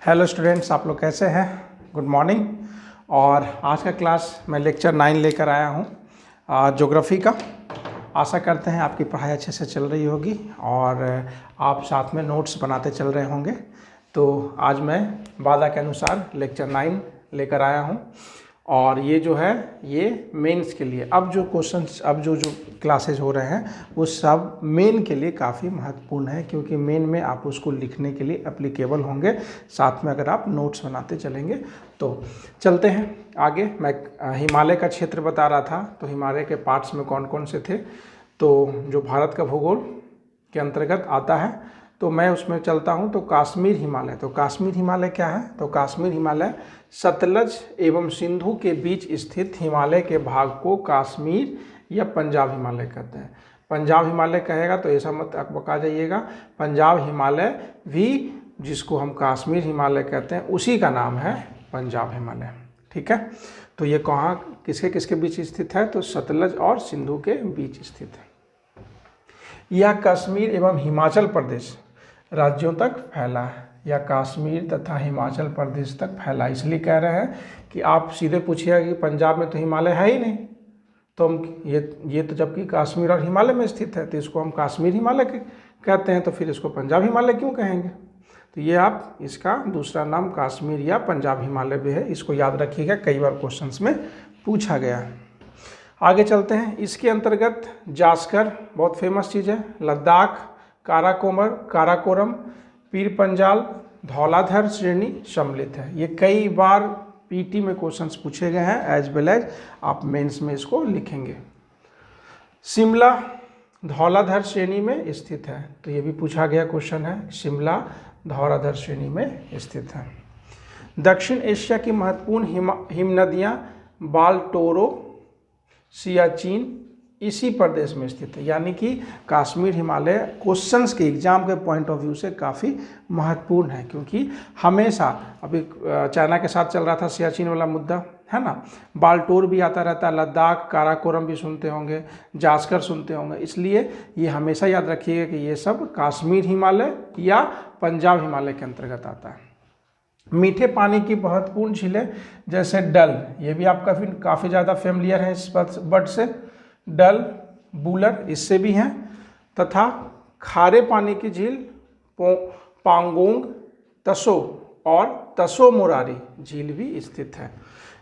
Hello students, आप लोग कैसे हैं? Good morning. और आज का क्लास मैं लेक्चर 9 लेकर आया हूँ ज्योग्राफी का। आशा करते हैं आपकी पढ़ाई अच्छे से चल रही होगी और आप साथ में नोट्स बनाते चल रहे होंगे। तो आज मैं वादा के अनुसार लेक्चर 9 लेकर आया हूँ और ये जो है ये मेंस के लिए अब जो क्वेश्चंस अब जो क्लासेज हो रहे हैं वो सब मेन के लिए काफ़ी महत्वपूर्ण है, क्योंकि मेन में आप उसको लिखने के लिए एप्लीकेबल होंगे, साथ में अगर आप नोट्स बनाते चलेंगे। तो चलते हैं आगे। मैं हिमालय का क्षेत्र बता रहा था, तो हिमालय के पार्ट्स में कौन कौन से थे, तो जो भारत का भूगोल के अंतर्गत आता है तो मैं उसमें चलता हूँ। तो कश्मीर हिमालय, तो कश्मीर हिमालय क्या है? तो कश्मीर हिमालय सतलज एवं सिंधु के बीच स्थित हिमालय के भाग को कश्मीर या पंजाब हिमालय कहते हैं। पंजाब हिमालय कहेगा तो ऐसा मत बका जाइएगा, पंजाब हिमालय भी जिसको हम कश्मीर हिमालय कहते हैं उसी का नाम है पंजाब हिमालय। ठीक है, तो ये कहाँ किसके किसके बीच स्थित है? तो सतलज और सिंधु के बीच स्थित है। यह कश्मीर एवं हिमाचल प्रदेश राज्यों तक फैला है, या कश्मीर तथा हिमाचल प्रदेश तक फैला। इसलिए कह रहे हैं कि आप सीधे पूछिएगा कि पंजाब में तो हिमालय है ही नहीं, तो हम ये तो जबकि कश्मीर और हिमालय में स्थित है तो इसको हम कश्मीर हिमालय कहते हैं, तो फिर इसको पंजाब हिमालय क्यों कहेंगे? तो ये आप इसका दूसरा नाम कश्मीर या पंजाब हिमालय भी है, इसको याद रखिएगा, कई बार क्वेश्चंस में पूछा गया है। आगे चलते हैं। इसके अंतर्गत जास्कर बहुत फेमस चीज़ है, लद्दाख, काराकोरम, पीर पंजाल, धौलाधर श्रेणी सम्मिलित है। ये कई बार पीटी में क्वेश्चंस पूछे गए हैं, एज वेल एज आप मेंस में इसको लिखेंगे। शिमला धौलाधर श्रेणी में स्थित है, तो ये भी पूछा गया क्वेश्चन है, शिमला धौलाधर श्रेणी में स्थित है। दक्षिण एशिया की महत्वपूर्ण हिमनदियाँ बाल्टोरो, सियाचिन इसी प्रदेश में स्थित है। यानी कि कश्मीर हिमालय क्वेश्चंस के एग्जाम के पॉइंट ऑफ व्यू से काफ़ी महत्वपूर्ण है, क्योंकि हमेशा अभी चाइना के साथ चल रहा था सियाचिन वाला मुद्दा, है ना। बाल्टोर भी आता रहता है, लद्दाख, काराकोरम भी सुनते होंगे, जास्कर सुनते होंगे, इसलिए ये हमेशा याद रखिएगा कि ये सब कश्मीर हिमालय या पंजाब हिमालय के अंतर्गत आता है। मीठे पानी की महत्वपूर्ण झीलें जैसे डल, ये भी आप काफ़ी ज़्यादा फेमिलियर हैं इस वर्ड से, डल, बूलर इससे भी हैं, तथा खारे पानी की झील पांगोंग, तसो और तसो मोरारी झील भी स्थित है।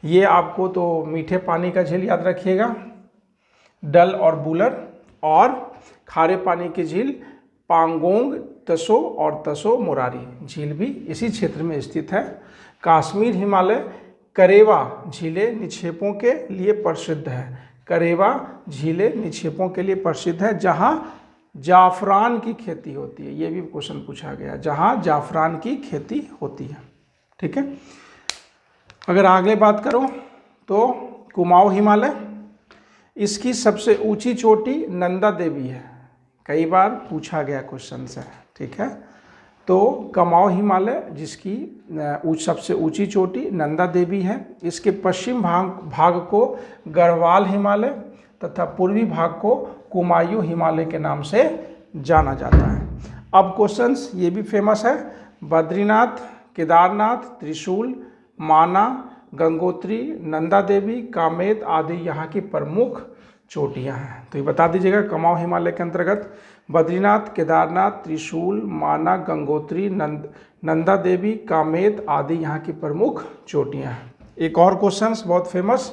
ये आपको तो मीठे पानी का झील याद रखिएगा, डल और बूलर, और खारे पानी की झील पांगोंग, तसो और तसो मोरारी झील भी इसी क्षेत्र में स्थित है। कश्मीर हिमालय करेवा झीलें निक्षेपों के लिए प्रसिद्ध है। करेवा झीलें निक्षेपों के लिए प्रसिद्ध है, जहाँ जाफरान की खेती होती है। ये भी क्वेश्चन पूछा गया, जहाँ जाफरान की खेती होती है। ठीक है, अगर आगे बात करो तो कुमाऊं हिमालय, इसकी सबसे ऊंची चोटी नंदा देवी है, कई बार पूछा गया क्वेश्चन से। ठीक है, तो कुमाऊं हिमालय जिसकी सबसे ऊंची चोटी नंदा देवी है, इसके पश्चिम भाग को गढ़वाल हिमालय तथा पूर्वी भाग को कुमायूं हिमालय के नाम से जाना जाता है। अब क्वेश्चंस ये भी फेमस है, बद्रीनाथ, केदारनाथ, त्रिशूल, माना, गंगोत्री, नंदा देवी, कामेत आदि यहाँ की प्रमुख चोटियाँ हैं। तो ये बता दीजिएगा, कुमाऊं हिमालय के अंतर्गत बद्रीनाथ, केदारनाथ, त्रिशूल, माना, गंगोत्री, नंदा देवी, कामेत आदि यहाँ की प्रमुख चोटियाँ हैं। एक और क्वेश्चन बहुत फेमस,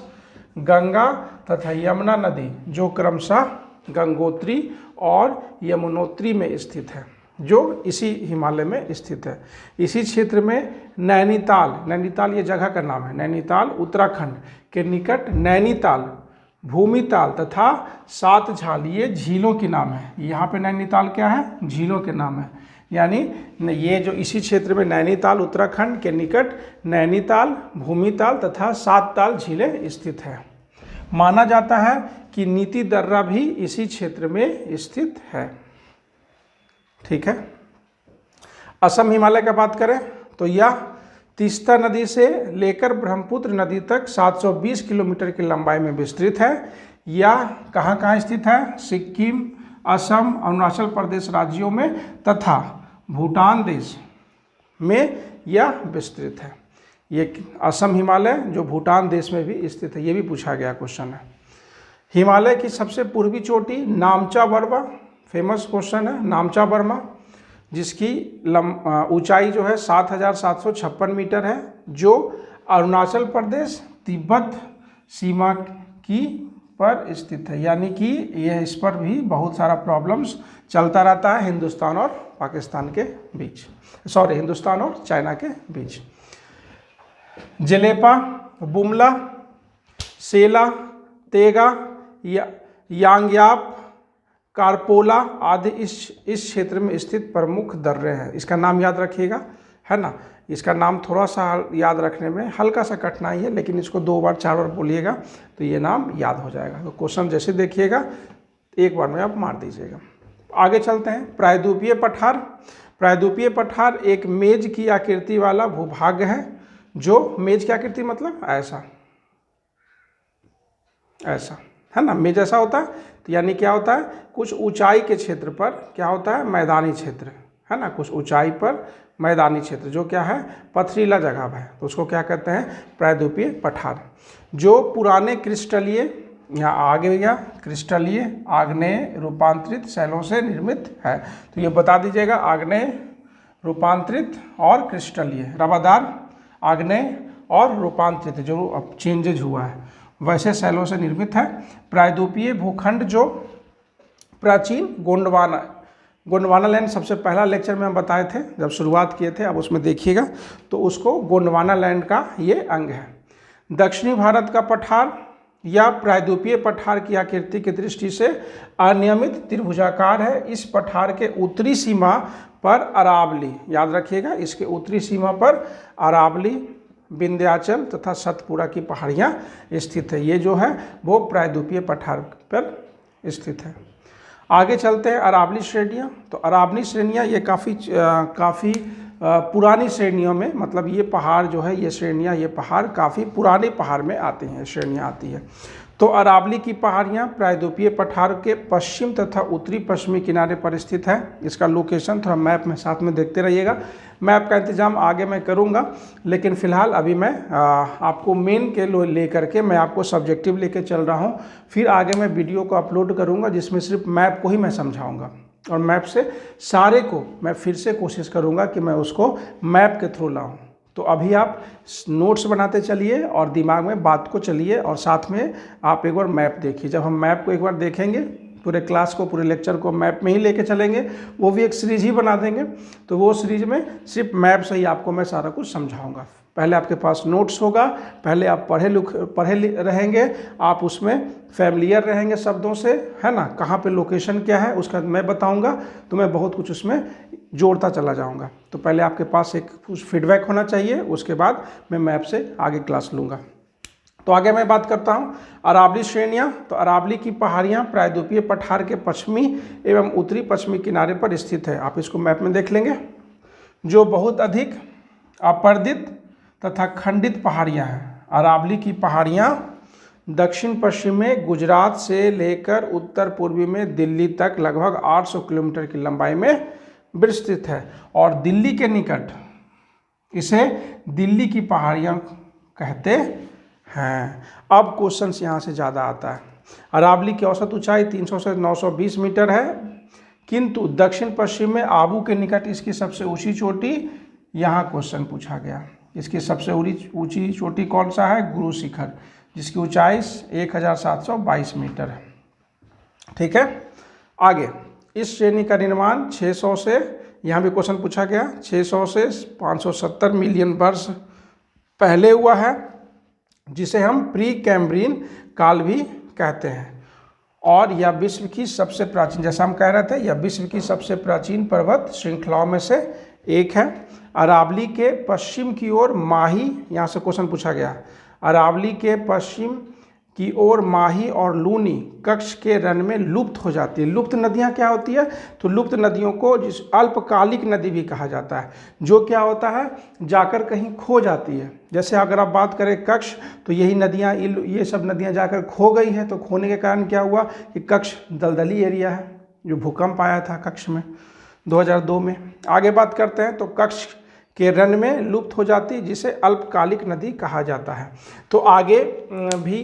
गंगा तथा यमुना नदी जो क्रमशः गंगोत्री और यमुनोत्री में स्थित है, जो इसी हिमालय में स्थित है। इसी क्षेत्र में नैनीताल ये जगह का नाम है, नैनीताल उत्तराखंड के निकट नैनीताल, भूमिताल तथा सात झाल ये झीलों के नाम है। यहाँ पे नैनीताल क्या है? झीलों के नाम है। यानी ये जो इसी क्षेत्र में नैनीताल उत्तराखंड के निकट नैनीताल, भूमिताल तथा सात ताल झीलें स्थित है। माना जाता है कि नीति दर्रा भी इसी क्षेत्र में स्थित है। ठीक है, असम हिमालय का बात करें तो यह तीस्ता नदी से लेकर ब्रह्मपुत्र नदी तक 720 किलोमीटर की लंबाई में विस्तृत है। यह कहाँ कहाँ स्थित है? सिक्किम, असम, अरुणाचल प्रदेश राज्यों में तथा भूटान देश में यह विस्तृत है। ये असम हिमालय जो भूटान देश में भी स्थित है, ये भी पूछा गया क्वेश्चन है। हिमालय की सबसे पूर्वी चोटी नामचा बर्मा, फेमस क्वेश्चन है नामचा बर्मा, जिसकी ऊंचाई जो है 7,756 मीटर है, जो अरुणाचल प्रदेश तिब्बत सीमा की पर स्थित है। यानी कि यह इस पर भी बहुत सारा प्रॉब्लम्स चलता रहता है हिंदुस्तान और पाकिस्तान के बीच, सॉरी हिंदुस्तान और चाइना के बीच। जलेपा, बुमला, सेला, तेगा, यांग्याप, कारपोला आदि इस क्षेत्र में स्थित प्रमुख दर्रे हैं। इसका नाम याद रखिएगा, है ना। इसका नाम थोड़ा सा याद रखने में हल्का सा कठिनाई है, लेकिन इसको 2 बार 4 बार बोलिएगा तो ये नाम याद हो जाएगा। तो क्वेश्चन जैसे देखिएगा एक बार में आप मार दीजिएगा। आगे चलते हैं। प्रायद्वीपीय पठार। प्रायद्वीपीय पठार एक मेज की आकृति वाला भूभाग है, जो मेज की आकृति मतलब ऐसा, ऐसा, है ना। मेज ऐसा होता है, तो यानी क्या होता है, कुछ ऊंचाई के क्षेत्र पर क्या होता है, मैदानी क्षेत्र, है ना। कुछ ऊंचाई पर मैदानी क्षेत्र जो क्या है, पथरीला जगह है, तो उसको क्या कहते हैं, प्रायद्वीपीय पठार। जो पुराने क्रिस्टलीय, यहाँ आगे भैया क्रिस्टलीय आग्नेय रूपांतरित शैलों से निर्मित है। तो ये बता दीजिएगा, आग्नेय रूपांतरित और क्रिस्टलीय, रवादार आग्नेय और रूपांतरित जो अब चेंजेज हुआ है वैसे शैलों से निर्मित है। प्रायद्वीपीय भूखंड जो प्राचीन गोंडवाना लैंड, सबसे पहला लेक्चर में हम बताए थे जब शुरुआत किए थे, अब उसमें देखिएगा तो उसको गोंडवाना लैंड का ये अंग है। दक्षिणी भारत का पठार या प्रायद्वीपीय पठार की आकृति की दृष्टि से अनियमित त्रिभुजाकार है। इस पठार के उत्तरी सीमा पर अरावली, याद रखिएगा, इसके उत्तरी सीमा पर अरावली, विंध्याचल तथा सतपुड़ा की पहाड़ियाँ स्थित है। ये जो है वो प्रायद्वीपीय पठार पर स्थित है। आगे चलते हैं अरावली श्रेणियाँ। तो अरावली श्रेणियाँ ये काफ़ी पुरानी श्रेणियों में, मतलब ये पहाड़ जो है, ये श्रेणियाँ, ये पहाड़ काफ़ी पुराने पहाड़ में आते हैं, श्रेणियाँ आती है। तो अरावली की पहाड़ियाँ प्रायद्वीपीय पठार के पश्चिम तथा उत्तरी पश्चिमी किनारे पर स्थित है। इसका लोकेशन थोड़ा मैप में साथ में देखते रहिएगा। मैप का इंतजाम आगे मैं करूँगा, लेकिन फ़िलहाल अभी मैं आपको मेन के लेकर के मैं आपको सब्जेक्टिव लेके चल रहा हूँ। फिर आगे मैं वीडियो को अपलोड करूँगा जिसमें सिर्फ मैप को ही मैं समझाऊँगा, और मैप से सारे को मैं फिर से कोशिश करूँगा कि मैं उसको मैप के थ्रू लाऊँ। तो अभी आप नोट्स बनाते चलिए और दिमाग में बात को चलिए, और साथ में आप एक बार मैप देखिए। जब हम मैप को एक बार देखेंगे, पूरे क्लास को, पूरे लेक्चर को मैप में ही लेके चलेंगे, वो भी एक सीरीज ही बना देंगे। तो वो सीरीज में सिर्फ मैप से ही आपको मैं सारा कुछ समझाऊंगा। पहले आपके पास नोट्स होगा, पहले आप पढ़े रहेंगे, आप उसमें फैमिलियर रहेंगे शब्दों से, है ना। कहाँ पे लोकेशन क्या है उसका मैं बताऊंगा, तो मैं बहुत कुछ उसमें जोड़ता चला जाऊंगा। तो पहले आपके पास एक फीडबैक होना चाहिए, उसके बाद मैं मैप से आगे क्लास लूँगा। तो आगे मैं बात करता हूँ अरावली श्रेणियाँ। तो अरावली की पहाड़ियाँ प्रायद्वीपीय पठार के पश्चिमी एवं उत्तरी पश्चिमी किनारे पर स्थित है। आप इसको मैप में देख लेंगे। जो बहुत अधिक अपर्दित तथा खंडित पहाड़ियाँ हैं। अरावली की पहाड़ियाँ दक्षिण पश्चिम में गुजरात से लेकर उत्तर पूर्वी में दिल्ली तक लगभग 800 किलोमीटर की लंबाई में विस्तृत है, और दिल्ली के निकट इसे दिल्ली की पहाड़ियाँ कहते हैं। अब क्वेश्चन यहाँ से ज़्यादा आता है। अरावली की औसत ऊंचाई 300 से 920 मीटर है, किंतु दक्षिण पश्चिम में आबू के निकट इसकी सबसे ऊंची चोटी, यहाँ क्वेश्चन पूछा गया, इसकी सबसे ऊंची चोटी कौन सा है, गुरु शिखर, जिसकी ऊंचाई 1722 मीटर है। ठीक है। आगे इस श्रेणी का निर्माण 600 से, यहाँ भी क्वेश्चन पूछा गया, 600 से 570 मिलियन वर्ष पहले हुआ है, जिसे हम प्री कैम्ब्रियन काल भी कहते हैं। और यह विश्व की सबसे प्राचीन, जैसा हम कह रहे थे, यह विश्व की सबसे प्राचीन पर्वत श्रृंखलाओं में से एक है। अरावली के पश्चिम की ओर माही, यहाँ से क्वेश्चन पूछा गया, अरावली के पश्चिम की ओर माही और लूनी कच्छ के रण में लुप्त हो जाती है। लुप्त नदियाँ क्या होती है, तो लुप्त नदियों को जिस अल्पकालिक नदी भी कहा जाता है, जो क्या होता है, जाकर कहीं खो जाती है। जैसे अगर आप बात करें कच्छ, तो यही नदियाँ, ये सब नदियाँ जाकर खो गई है। तो खोने के कारण क्या हुआ कि कच्छ दलदली एरिया है, जो भूकंप आया था कच्छ में 2002 में। आगे बात करते हैं। तो कच्छ के रन में लुप्त हो जाती, जिसे अल्पकालिक नदी कहा जाता है। तो आगे भी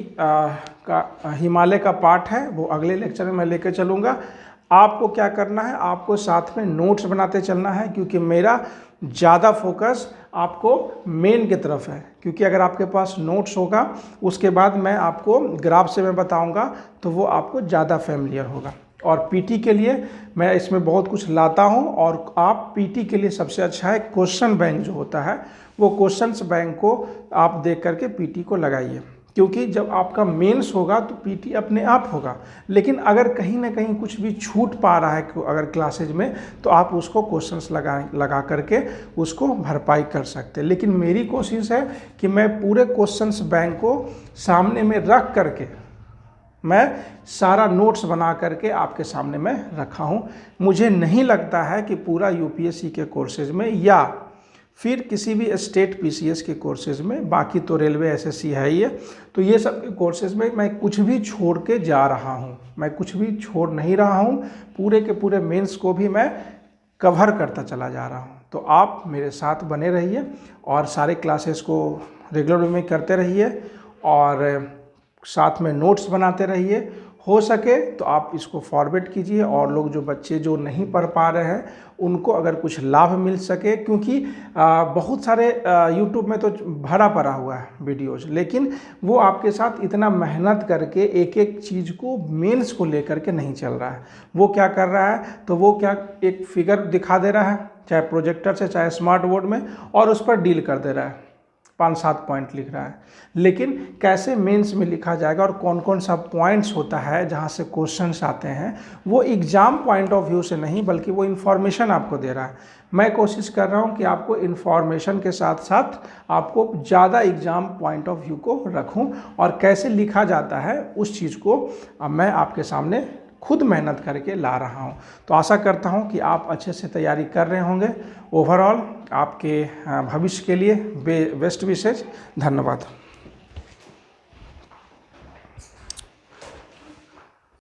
हिमालय का पार्ट है, वो अगले लेक्चर में मैं लेकर चलूँगा। आपको क्या करना है, आपको साथ में नोट्स बनाते चलना है, क्योंकि मेरा ज़्यादा फोकस आपको मेन की तरफ है। क्योंकि अगर आपके पास नोट्स होगा, उसके बाद मैं आपको ग्राफ से मैं बताऊंगा, तो वो आपको ज़्यादा फेमिलियर होगा। और पीटी के लिए मैं इसमें बहुत कुछ लाता हूं, और आप पीटी के लिए सबसे अच्छा है क्वेश्चन बैंक जो होता है, वो क्वेश्चंस बैंक को आप देख करके पीटी को लगाइए। क्योंकि जब आपका मेंस होगा तो पीटी अपने आप होगा, लेकिन अगर कहीं ना कहीं कुछ भी छूट पा रहा है अगर क्लासेज में, तो आप उसको क्वेश्चंस लगा करके उसको भरपाई कर सकते हैं। लेकिन मेरी कोशिश है कि मैं पूरे क्वेश्चंस बैंक को सामने में रख करके मैं सारा नोट्स बना करके आपके सामने में रखा हूँ। मुझे नहीं लगता है कि पूरा यूपीएससी के कोर्सेज में या फिर किसी भी स्टेट पीसीएस के कोर्सेज में, बाकी तो रेलवे एसएससी है ही है, तो ये सब के कोर्सेज में मैं कुछ भी छोड़ के जा रहा हूँ, मैं कुछ भी छोड़ नहीं रहा हूँ। पूरे के पूरे मेंस को भी मैं कवर करता चला जा रहा हूँ। तो आप मेरे साथ बने रहिए और सारे क्लासेस को रेगुलर में करते रहिए और साथ में नोट्स बनाते रहिए। हो सके तो आप इसको फॉरवर्ड कीजिए, और लोग जो बच्चे जो नहीं पढ़ पा रहे हैं उनको अगर कुछ लाभ मिल सके, क्योंकि बहुत सारे यूट्यूब में तो भरा पड़ा हुआ है वीडियोज, लेकिन वो आपके साथ इतना मेहनत करके एक एक चीज़ को मेंस को लेकर के नहीं चल रहा है। वो क्या कर रहा है, तो वो क्या एक फिगर दिखा दे रहा है, चाहे प्रोजेक्टर से चाहे स्मार्ट बोर्ड में, और उस पर डील कर दे रहा है, 5-7 पॉइंट लिख रहा है। लेकिन कैसे मेंस में लिखा जाएगा और कौन कौन सा पॉइंट्स होता है जहाँ से क्वेश्चंस आते हैं, वो एग्ज़ाम पॉइंट ऑफ व्यू से नहीं, बल्कि वो इन्फॉर्मेशन आपको दे रहा है। मैं कोशिश कर रहा हूँ कि आपको इन्फॉर्मेशन के साथ साथ आपको ज़्यादा एग्ज़ाम पॉइंट ऑफ व्यू को रखूँ, और कैसे लिखा जाता है उस चीज़ को मैं आपके सामने खुद मेहनत करके ला रहा हूँ। तो आशा करता हूँ कि आप अच्छे से तैयारी कर रहे होंगे। ओवरऑल आपके भविष्य के लिए बेस्ट विशेष। धन्यवाद।